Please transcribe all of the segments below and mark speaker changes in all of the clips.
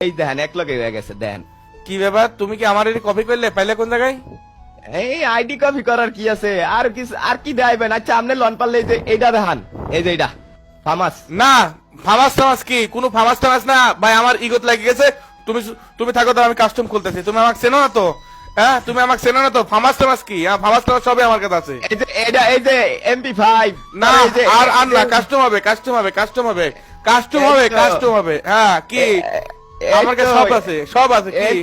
Speaker 1: এই দেখেন এক লগে হয়ে গেছে দেন।
Speaker 2: কি ব্যাপার, তুমি কি আমার এটি কপি করলে? পাইলে কোন জায়গায়?
Speaker 1: এই আইডি কপি করার কি আছে, আর কি দেখাইবেন? আচ্ছা আপনি লন পারলে এই যে এইটা দেখান, এই যে এইটা ফামাস।
Speaker 2: না, ফামাস টামাস কি? কোনো ফামাস টামাস না ভাই, আমার ইগোত লাগে গেছে। তুমি তুমি থাকো তো, আমি কাস্টম খুলতেছি। তুমি আমাকে চেনো না তো? হ্যাঁ, তুমি আমাকে চেনো না তো? ফামাস টামাস কি? হ্যাঁ, ফামাস টামাস সবই আমার কাছে আছে।
Speaker 1: এই যে এইটা, এই যে MP5
Speaker 2: না, আর না, কাস্টম হবে, কাস্টম হবে, কাস্টম হবে, কাস্টম হবে, কাস্টম হবে। হ্যাঁ, কি আমার কাছে সব আছে, সব আছে। কি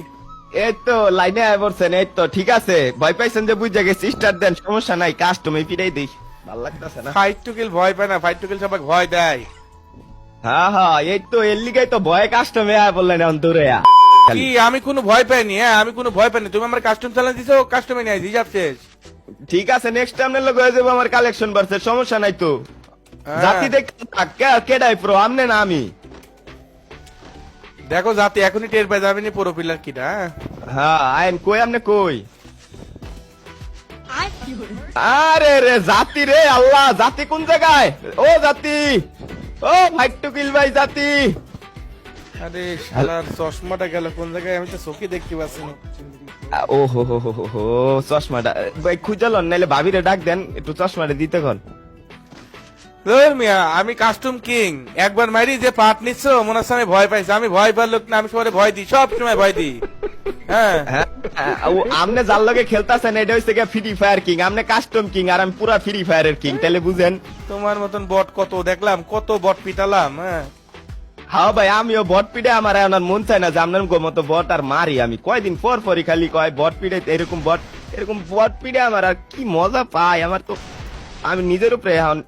Speaker 1: এই তো লাইনে আয় পড়ছেন, এই তো ঠিক আছে। ভয় পাইছেন যে বুঝে গেছি, স্টার্ট দেন, সমস্যা নাই। কাস্টমে ফিরাই দিই, ভালো লাগতেছে না।
Speaker 2: ফাইট টু কিল ভয় পায় না, ফাইট টু কিল সবাই ভয় দেয়।
Speaker 1: হ্যাঁ হ্যাঁ, এই তো এর লিগাই তো ভয় কাস্টমে আয় বললেন এখন দূরে
Speaker 2: কি আমি কোনো ভয় পাইনি? হ্যাঁ, আমি কোনো ভয় পাইনি। তুমি আমার কাস্টম চ্যালেঞ্জ দিছো, কাস্টমে নিয়ে হিসাব শেষ।
Speaker 1: ঠিক আছে, নেক্সট টাইম লোক হয়ে যাবো আমার কালেকশন বাড়ছে, সমস্যা নাই তো। জাতি দেখ কেডাই প্রো, আমনে না আমি।
Speaker 2: দেখো জাতি এখনই টের পাই যাবে নি পুরো পিলার কিটা।
Speaker 1: হ্যাঁ আইন কই, আমনে কই? আরে রে জাতি রে, আল্লাহ জাতি কোন জায়গায়? ও জাতি, ও ফাইট টু কিল ভাই জাতি।
Speaker 2: আরে শালার চশমাটা গেল কোন জায়গায়? আমি তো চোখে দেখতে পাচ্ছি না।
Speaker 1: ও হো হো হো হো হো, চশমাটা ভাই খুঁজালন, নাইলে ভাবিরে ডাক দেন একটু চশমাটা দিতে কন।
Speaker 2: ধুর মিয়া, আমি কাস্টম কিং। একবার মারি যে পাট নিচ্ছ মনে হচ্ছে আমি ভয় পাইছি। আমি ভয় পার লোক না, আমি সবাই ভয় দিই, সব সময় ভয় দিই। হ্যাঁ,
Speaker 1: হ্যাঁ, আমনে যার লগে খেলতাছেন এটা হইছে গিয়া ফ্রি ফায়ার কিং, আমনে কাস্টম কিং, আর আমি পুরা ফ্রি ফায়ারের কিং, তাহলে বুঝেন।
Speaker 2: তোমার মতন বট কত দেখলাম, কত বট পিটালাম। হ্যাঁ
Speaker 1: হ্যাঁ ভাই, আমিও বট পিড়ে, আমার এখন আর মন চায় না যে আপনার মতো বট আর মারি। আমি কয়দিন পর পরই খালি কয় বট পিড়ে, এরকম বট পিড়ে আমার আর কি মজা পাই। আমার তো আমি নিজের উপরে এখন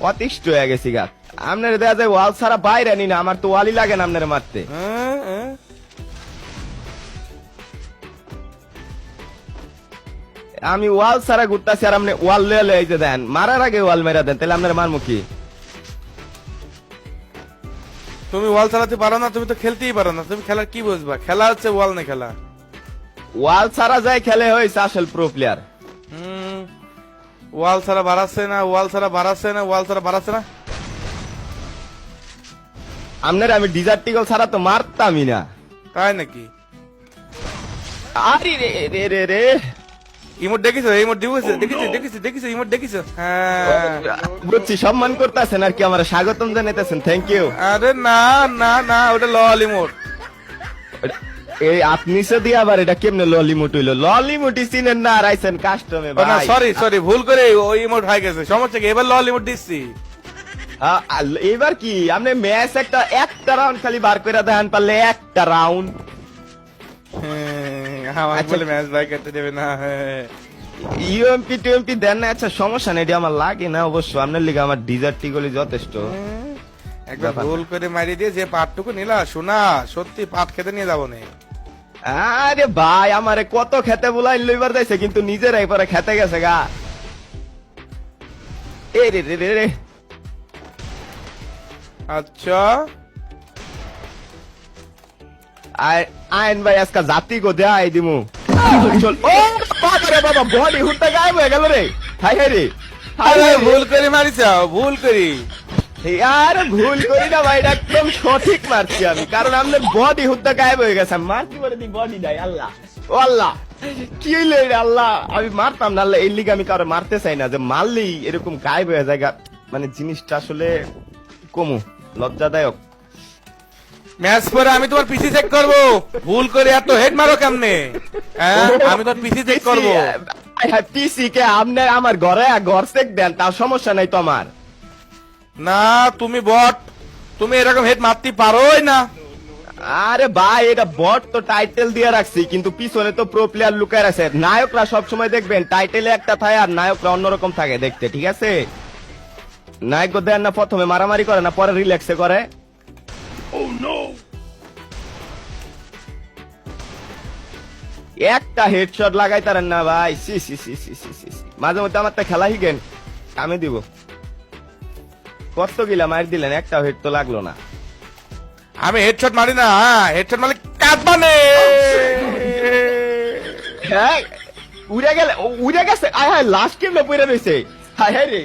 Speaker 1: অতিষ্ঠ হয়ে গেছি গা। আপনার দেখা যায় ওয়াল ছাড়া বাইরে নি না, আমার তো ওয়ালই লাগে না আপনার মারতে।
Speaker 2: হ্যাঁ, হ্যাঁ।
Speaker 1: আমি ওয়াল ছাড়া ঘুরতেছি আর আপনি ওয়াল লে এই যে দেন, মারার আগে ওয়াল মেরা দেন, তাহলে আপনার মারমু কি?
Speaker 2: তুমি ওয়াল চালাতে পারো না, তুমি তো খেলতেই পারো না। তুমি খেলার কি বুঝবা? খেলা হচ্ছে ওয়াল না খেলা।
Speaker 1: ওয়াল ছাড়া যায় খেলে হয়েছে আসল প্রো প্লেয়ার।
Speaker 2: ওয়াল ছাড়া বাড়াচ্ছে না, ওয়াল ছাড়া বাড়াচ্ছে না, ওয়াল ছাড়া বাড়াচ্ছে না।
Speaker 1: আপনার আমি ডিজার্টিকল ছাড়া তো মারতামই না।
Speaker 2: তাই নাকি?
Speaker 1: আরে রে রে রে রে,
Speaker 2: ইমোট দেখিছো? ইমোট দিবছে, দেখিছো দেখিছো দেখিছো ইমোট দেখিছো? হ্যাঁ,
Speaker 1: বুঝছি, সম্মান করতেছেন আর কি, আমার স্বাগতম জানাইতেছেন, থ্যাংক ইউ।
Speaker 2: আরে না না না, ওটা লল ইমোট।
Speaker 1: এই আপনি সে দিয়ে আবার এটা কেমনে ললিমুট হইলো? ললিমুটি চিনেন না, আর আইছেন কাস্টমে
Speaker 2: ও না,
Speaker 1: ভাই।
Speaker 2: সরি সরি, ভুল করে ওই ইমোট হয়ে গেছে। সমস্যা কি? এবার লল ইমোট দিচ্ছি।
Speaker 1: এবার কি আপনি ম্যাচ একটা রাউন্ড খালি বার করে দেখান পারলে, একটা রাউন্ড।
Speaker 2: আমার
Speaker 1: আচ্ছা।
Speaker 2: বলে ম্যাচ ভাই কেটে দেবে না।
Speaker 1: ইউএমপি টিএমপি দেন না, আচ্ছা সমস্যা নেই, এটা আমার লাগে না অবশ্য। আপনার লিগে আমার ডিজার্টিকলই যথেষ্ট।
Speaker 2: একবার ভুল করে মারি দিয়ে যে পাটটুকু নিলা, শোনা সত্যি পাট খেতে নিয়ে যাবো না।
Speaker 1: আরে ভাই, আমারে কত খেতে বলাই লইবার যাইছে, কিন্তু নিজেরাই পরে খেতে গেছে গা। এ রে রে রে রে,
Speaker 2: আচ্ছা
Speaker 1: আইন ভাই আজকে জাতি গো দেয় দিমু। চল, ও বাবা রে বাবা, বডি হুটটা গায়েব হয়ে গেল রে। হাই হাই রে,
Speaker 2: আরে ভুল করে মারিছ, ভুল করি।
Speaker 1: আর ভুল করি না ভাই, এটা একদম সঠিক মারছি আমি, কারণ আমাদের বডি হুটটা গায়েব হয়ে গেছে। মারছি বলে দি বডি নাই। আল্লাহ ও আল্লাহ, কি হইলো রে আল্লাহ? আমি মারতাম না আল্লাহ, এই লিগে আমি কারো মারতে চাই না, যে মারলেই এরকম গায়েব হয়ে যায়। মানে জিনিসটা আসলে কমু লজ্জাদায়ক।
Speaker 2: ম্যাচ পরে আমি তোমার পিসি চেক করবো। ভুল করে এত হেড মারো কেমনে? হ্যাঁ, আমি তোমার পিসি চেক করবো।
Speaker 1: পিসি কে আপনি আমার ঘরে ঘর চেক দেন, তার সমস্যা নাই তো আমার।
Speaker 2: না, তুমি বট, তুমি এরকম হেড মারতে পারোই না।
Speaker 1: আরে ভাই, এটা বট তো টাইটেল দিয়ে রাখছি, কিন্তু পিছনে তো প্রো প্লেয়ার লুকায় আছে। নায়করা সবসময় দেখবেন টাইটেলে একটা থাকে, আর নায়করা অন্যরকম থাকে দেখতে, ঠিক আছে? নায়ক দেন না প্রথমে মারামারি করে না, পরে রিল্যাক্সে করে। একটা হেডশট লাগাই তারেন না ভাই, সি সি সি সি সি সি। মাঝে মধ্যে আমার তো খেলা হিগেন, আমি দিব। কত গিলা মার দিলেন, একটা হেড তো লাগলো না।
Speaker 2: আমি হেডশট মারি না। হ্যাঁ, হেডশট মারলে কাঁদবানে।
Speaker 1: হ্যাঁ, উড়ে গেছে। আয় হায়, লাস্ট কেমনে পড়ে রয়েছে। হায় হায় রে,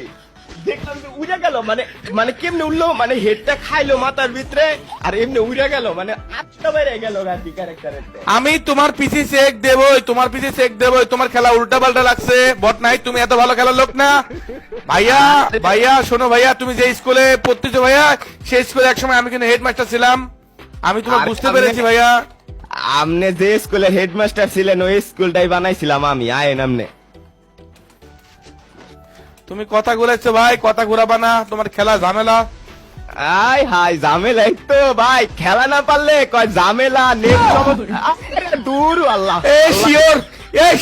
Speaker 1: দেখলাম যে উড়ে গেল, মানে মানে কেমনে উঠলো, মানে হেডটা খাইলো মাথার ভিতরে আর এমনি উড়ে গেল, মানে আটটা বেড়ে গেল গান্ধী ক্যারেক্টারের।
Speaker 2: আমি তোমার পিসি চেক দেবই, তোমার পিসি চেক দেবই, তোমার খেলা উল্টা পাল্টা লাগছে বট নাই, তুমি এত ভালো খেলার লোক না ভাইয়া। ভাইয়া শোনো ভাইয়া, তুমি যে স্কুলে পড়তেছো ভাইয়া, সেই স্কুলে একসময় আমি কিন্তু হেডমাস্টার ছিলাম, আমি তোমার
Speaker 1: আর
Speaker 2: বুঝতে
Speaker 1: সামনে-
Speaker 2: পেরেছি ভাইয়া।
Speaker 1: আমনে যে স্কুলে হেডমাস্টার ছিলেন ওই স্কুলটাই বানাইছিলাম আমি, আয়েন আমনে।
Speaker 2: তুমি কথা ঘুরাচ্ছ ভাই, কথা ঘুরাবা না, তোমার খেলা ঝামেলা।
Speaker 1: আয় হাই ঝামেলা, এই তো ভাই খেলা না পারলে কয় ঝামেলা নেট সমস্যা। আরে দূর আল্লাহ।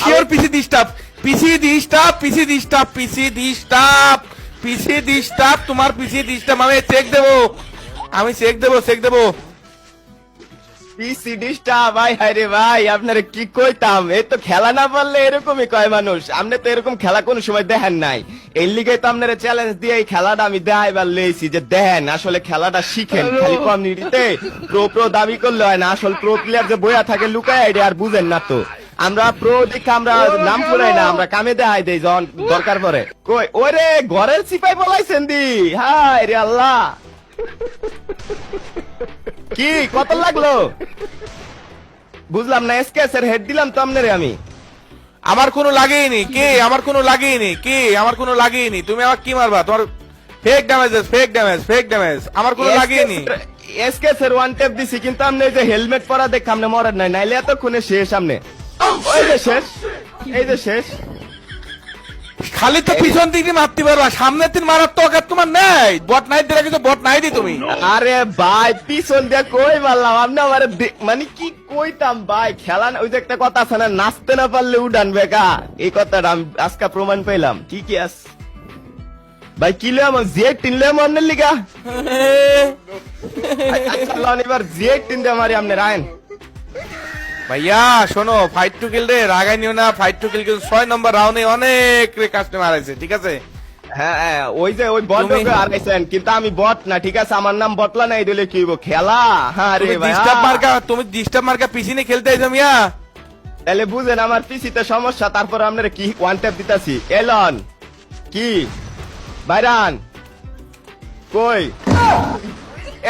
Speaker 2: শিওর পিসি ডিস্টার্ব, পিসি ডিস্টার্ব, পিসি ডিস্টার্ব, পিসি ডিস্টার্ব, পিসি ডিস্টার্ব, তোমার পিসি ডিস্টার্ব, আমি চেক দেবো, আমি চেক দেবো, চেক দেবো।
Speaker 1: পিসি ডিস্টার্ব, ভাই হায় রে ভাই, আপনারা কি কইতাম, এই তো খেলা না পারলে এরকমই কয় মানুষ। আপনি তো এরকম খেলা কোনো সময় দেখেন নাই, এই লিগে তো আপনারা চ্যালেঞ্জ দিয়ে এই খেলাটা আমি দেখাইবার লইছি যে দেখেন আসলে খেলাটা শিখেন, খালি কমিউনিটিতে প্রো প্রো দাবি করলে হয় না, আসল প্রো প্লেয়ার যে বইয়া থাকে লুকায় আইডি আর বুঝেন না তো। আমরা প্রো দেখে আমরা নাম ফুরাই না, আমরা কামে দেখাই দেই যখন দরকার পড়ে। কই ওরে ঘরের সিপাই বলাইছেন দি, হায় রে আল্লাহ। কি কত লাগলো বুঝলাম না, এসকেএস এর হেড দিলাম তো আপনারে আমি।
Speaker 2: আমার কোনো লাগেইনি, কে আমার কোনো লাগেইনি, কে আমার কোনো লাগেইনি, তুমি আমার কি মারবা, তোমার fake damage, fake damage, fake damage, আমার কোনো লাগেইনি।
Speaker 1: এসকেএস এর ওয়ান ট্যাপ দিছি, কিন্তু আপনি এই যে হেলমেট পরা দেখে আপনি মরেন নাই, নাইলে এতক্ষণে শেষ সামনে। ওই যে শেষ, এই যে শেষ।
Speaker 2: খালি তো পিছন দিক দিয়ে মারতে পারবা, সামনের দিন মারার তো অকাত তোমার নেই, বট নাই দিয়ে কিন্তু বট নাই দি তুমি।
Speaker 1: আরে ভাই পিছন দিয়ে কই মারলাম, আপনি আমার মানে কি কইতাম ভাই, খেলা ওই যে একটা কথা আছে না, নাচতে না পারলে উড়ান বেকা, এই কথাটা আমি আজকে প্রমাণ পেলাম। কি কি আস ভাই, কি লো আমার জেড টিনলে মনের লিগা। আচ্ছা লন এবার জেড টিন দিয়ে মারি আপনি রায়ন।
Speaker 2: ভাইয়া শোনো, ফাইট টু কিল রে রাগাই নিও না, ফাইট টু কিল কিন্তু 6 নম্বর রাউন্ডে অনেক রে কাস্টমার আছে, ঠিক আছে।
Speaker 1: হ্যাঁ হ্যাঁ, ওই যে ওই বট
Speaker 2: তুমি-
Speaker 1: হারাইছেন, কিন্তু আমি বট না, ঠিক আছে, আমার নাম বটলা নাই দিলে কি হইব খেলা। হ্যাঁ রে
Speaker 2: তুমি
Speaker 1: ভাই,
Speaker 2: ডিস্টার্ব মার্কা, তুমি ডিস্টার্ব মার্কা পিছি নিয়ে খেলতে আইছো মিয়া।
Speaker 1: তাহলে বুঝেন আমার পিসিতে সমস্যা, তারপর আপনারা কি ওয়ান ট্যাপ দিতাছি। এলন কি বাইরান কই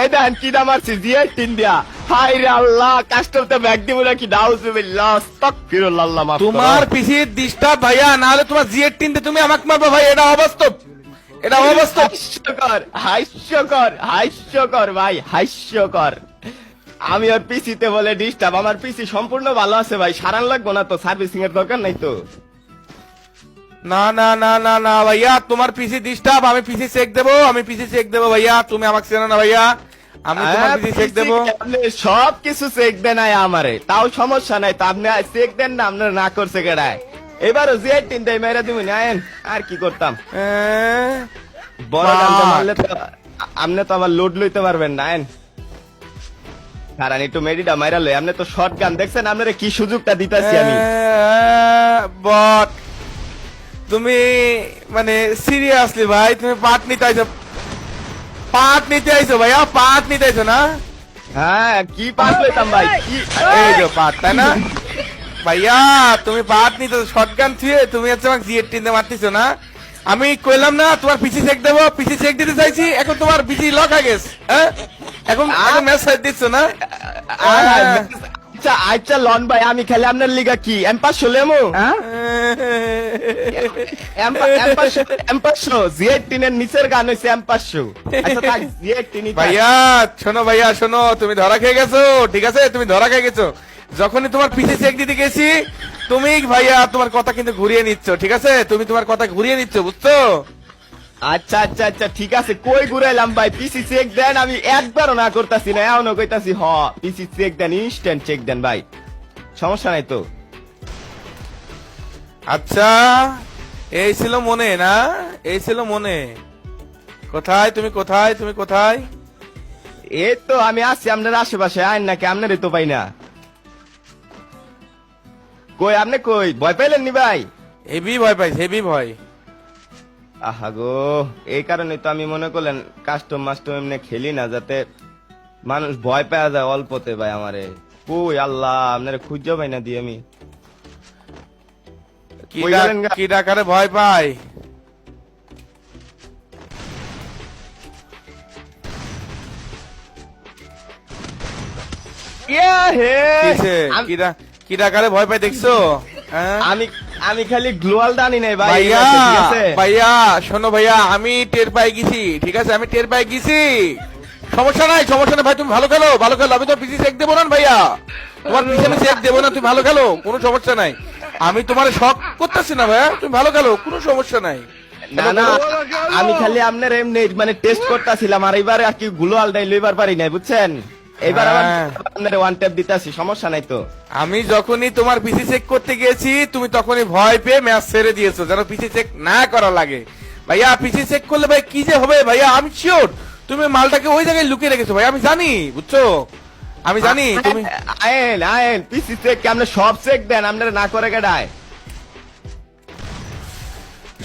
Speaker 1: এই দেন কি দাম মারছি জিয়ার টিন দিয়া। হাই রে আল্লাহ, কাস্টমটা ব্যাগ দিব নাকি, নাউজুবিল্লাহ আস্তাগফিরুল্লাহ, মাফ করো।
Speaker 2: তোমার পিছি ডিস্টার্ব ভাইয়া, না হলে তোমার জিএর টিনতে তুমি আমাকে মারবা ভাই, এটা অবাস্তব, এটা অবাস্তব।
Speaker 1: হাস্যকর, হাস্যকর, হাস্যকর ভাই, হাস্যকর। আমি ওর পিসিতে বলে ডিস্টার্ব, আমার পিসি সম্পূর্ণ ভালো আছে ভাই, সারান লাগবো না তো, সার্ভিসিং এর দরকার নাই তো।
Speaker 2: না না না না না ভাইয়া, তোমার পিসি ডিস্টার্ব, আমি পিসি চেক দেবো, আমি পিসি চেক দেবো ভাইয়া, তুমি আমাকে চেনো না ভাইয়া, আমি তোমার পিসি চেক দেবো।
Speaker 1: আপনি সব কিছু চেক দেন আমারে, তাও সমস্যা নাই, তা আপনি চেক দেন না, আপনার না করছে কেডায়। এবারও যে টিন দেয় মেরা দিবেন, আয়েন আর কি করতাম। বড় গানটা মারলে তো আপনি তো আমার লোড লইতে পারবেন না, আয়েন কারণ একটু মেডিটা মাইরা লই, আপনি তো শর্ট গান দেখছেন, আপনারে কি সুযোগটা দিতেছি আমি।
Speaker 2: বট তুমি মানে সিরিয়াসলি ভাই, তুমি পার্ট নিতে আইছো, পার্ট নিতে আইছো ভাইয়া, পার্ট নিতে আইছো না।
Speaker 1: হ্যাঁ কি পাস লইতাম ভাই, কি
Speaker 2: এই যে পার্ট, তাই না ভাইয়া, তুমি পার্ট নিতে শটগান থুয়ে তুমি হচ্ছে আমাকে জিএর টিনে মারতেছো না। আমি কইলাম না তোমার পিসি চেক দেবো, পিসি চেক দিতে চাইছি, এখন তোমার পিসি লক হয়ে গেছে, হ্যাঁ এখন ম্যাচ সাইড দিচ্ছ না।
Speaker 1: আচ্ছা আচ্ছা লন ভাই, আমি খেলে আপনার লিগা কি এম্পাস লেমো এম্পাসো জিএর টিনের নিচের গান হইছে এম্পাসো। আচ্ছা থাক জিএর টিনই থাক।
Speaker 2: ভাইয়া শোনো, ভাইয়া শোনো, তুমি ধরা খেয়ে গেছো, ঠিক আছে, তুমি ধরা খেয়ে গেছো। যখনই তোমার পিসি চেক দিতে গেছি, তুমি ভাইয়া তোমার কথা কিন্তু ঘুরিয়ে নিচ্ছ, ঠিক আছে, তুমি তোমার কথা ঘুরিয়ে নিচ্ছ, বুঝছো।
Speaker 1: আচ্ছা আচ্ছা আচ্ছা ঠিক আছে, কই ঘুরাইলাম ভাই, পিসি চেক দেন, আমি একবারও না করতাছি না, এখনো কইতাছি হ পিসি চেক দেন, ইনস্ট্যান্ট চেক দেন ভাই, সমস্যা নাই তো।
Speaker 2: আচ্ছা এই ছিল মনে না, এই ছিল মনে। কোথায় তুমি, কোথায় তুমি, কোথায়?
Speaker 1: এই তো আমি আছি আপনার আশেপাশে, আইন নাকি আপনারই তো পাই না। কই আপনি কই, ভয় পাইলেন নি ভাই?
Speaker 2: হেভি ভয় পাইছে, হেভি ভয়।
Speaker 1: আহা গো, এই কারণে তো আমি মনে করলেন কাস্টম মাস্টম এমনি খেলি না, যাতে মানুষ ভয় পাওয়া যায় অল্পতে ভাই আমারে। কই আল্লাহ, আপনারে খুঁজে পাই না দিয়ে আমি।
Speaker 2: কি
Speaker 1: কই গেলেন গা?
Speaker 2: কি ডাকারে ভয় পাই?
Speaker 1: হে
Speaker 2: কিসে?
Speaker 1: আমি-
Speaker 2: কিরা কারে ভয় পাই দেখছো? হ্যাঁ?
Speaker 1: আমি আমি খালি গ্লোয়াল দানি নাই ভাই, এই
Speaker 2: ভাইয়া
Speaker 1: ম্যাচে, ঠিক আছে?
Speaker 2: ভাইয়া শোনো ভাইয়া, আমি টের পাই গেছি, ঠিক আছে, আমি টের পাই গেছি। সমস্যা নাই ভাই, তুমি ভালো খেলো, আমি তো পিসি চেক দেবো না ভাইয়া, তোমার পিসি আমি চেক দেবো না, তুমি ভালো খেলো, কোনো সমস্যা নাই। আমি তোমার শখ করতেছি না ভাইয়া, তুমি ভালো খেলো, কোনো সমস্যা নাই।
Speaker 1: না না, আমি খালি আপনার এমনি মানে টেস্ট করতেছিলাম, আর এবারে আর কি গ্লোয়াল ডাই লইবার পারি নাই, বুঝছেন? এবার আবার
Speaker 2: হ্যাঁ।
Speaker 1: আপনার ওয়ান ট্যাপ দিতাছি, সমস্যা নাই তো।
Speaker 2: আমি যখনই তোমার পিসি চেক করতে গিয়েছি, তুমি তখনই ভয় পেয়ে ম্যাচ ছেড়ে দিয়েছো, যেন পিসি চেক না করা লাগে। ভাইয়া পিসি চেক করলে ভাই কি যে হবে ভাইয়া, আমি শিওর তুমি মালটাকে ওই জায়গায় লুকিয়ে রেখেছো ভাই, আমি জানি, বুঝছো, আমি জানি তুমি
Speaker 1: আয়েন আয়েন পিসি চেক আপনি সব চেক দেন, আপনারা না করে কেডায়?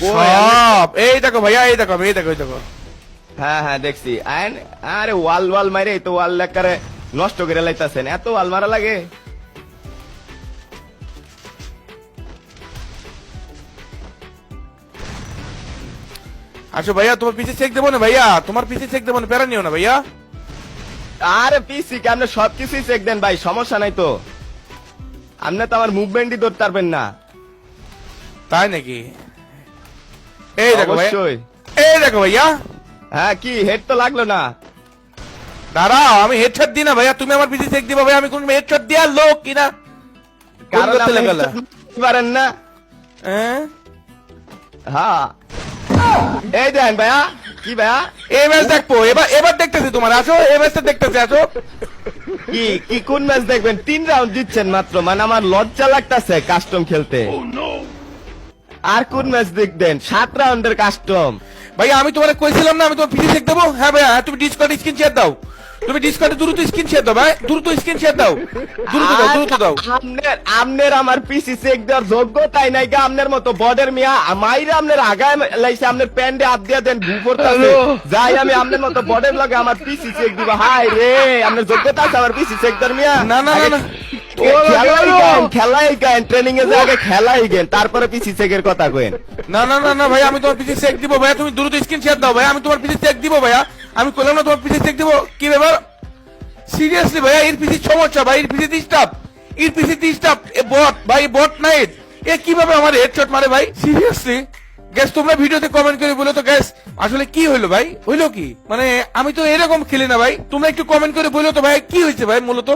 Speaker 2: সব এই দেখো ভাইয়া, এই দেখো এই দেখো, এই দেখো।
Speaker 1: হ্যাঁ হ্যাঁ দেখছি। আয়েন, আরে ওয়াল মাইরে এই তো ওয়াল লেকারে নষ্ট করে লাইতাছেন, এত ওয়াল মারা লাগে?
Speaker 2: আসো ভাইয়া, তোমার পিসি চেক দেবো না ভাইয়া, তোমার পিসি চেক দেবো না, প্যারা নিও না ভাইয়া।
Speaker 1: আরে পিসি কে আপনি সবকিছুই চেক দেন ভাই, সমস্যা নাই তো। আপনি তো আমার মুভমেন্টই ধরতে পারবেন না।
Speaker 2: তাই নাকি? এই দেখো ভাইয়া,
Speaker 1: অবশ্যই।
Speaker 2: এই দেখো ভাইয়া,
Speaker 1: হ্যাঁ কি হেড তো লাগলো না?
Speaker 2: দাঁড়াও, আমি হেডশট দিই না ভাইয়া, তুমি আমার পিসি চেক দিবা ভাইয়া, আমি কোন হেডশট দেওয়ার লোক কিনা?
Speaker 1: কারণ
Speaker 2: করতে
Speaker 1: আপনি
Speaker 2: লাগালা?
Speaker 1: headshot দিতে পারেন না।
Speaker 2: হ্যাঁ?
Speaker 1: হ্যাঁ এই দেন ভাইয়া, কি ভাইয়া?
Speaker 2: এই ম্যাচ দেখবো, এবার দেখতেছি তোমার, আসো এই ম্যাচটা দেখতেছি, আসো।
Speaker 1: কি কি কোন ম্যাচ দেখবেন? 3 রাউন্ড দিচ্ছেন মাত্র, মানে আমার লজ্জা লাগতাছে কাস্টম খেলতে। আর কোন ম্যাচ দেখবেন? 7 রাউন্ডের কাস্টম।
Speaker 2: ভাইয়া আমি তোমার কইছিলাম না আমি তোমার পিসি চেক দেবো? হ্যাঁ ভাইয়া, তুমি ডিসকার্ড স্ক্রিন শেয়ার দাও, তুমি ডিসকার্ডে দ্রুত স্ক্রিন শেয়ার দাও ভাই, দ্রুত স্ক্রিন শেয়ার দাও, দ্রুত দাও।
Speaker 1: আমনের আমার পিসি চেক দেওয়ার যোগ্যতাই নাই গা, আমনের মতো বডের মিয়া মাইরে আমনের আগায় লাইছে, আমনের প্যান্ডে হাত দিয়ে দেন ভূপর যাই, আমি আমনের মতো বডের লাগে আমার পিসি চেক দিব? হাই রে, আমনের যোগ্যতা আছে আমার পিসি চেক দেওয়ার মিয়া?
Speaker 2: না না না না,
Speaker 1: খেলাই গান ট্রেনিং এ যে আগে খেলাই গেন, তারপরে পিসি চেকের কথা কইন।
Speaker 2: না না না না ভাই, আমি তোমার পিসি চেক দিব ভাইয়া, তুমি দ্রুত স্ক্রিন শেয়ার দাও ভাই, আমি তোমার পিসি চেক দিব ভাইয়া, আমি কইলাম না তোমার পিসি চেক দিব, কি ব্যাপার? সিরিয়াসলি ভাইয়া, এর পিসি সমস্যা ভাই, এর পিসি ডিস্টার্ব, এর পিসি ডিস্টার্ব, এ বট ভাই, বট নাইট, এ কিভাবে আমার হেডশট মারে ভাই? সিরিয়াসলি গ্যাস, তোমরা ভিডিওতে কমেন্ট করে বলো তো গ্যাস, আসলে কি হইলো ভাই, হইলো কি? মানে আমি তো এরকম খেলি না ভাই, তোমরা একটু কমেন্ট করে বলো তো ভাই কি হয়েছে ভাই মূলত।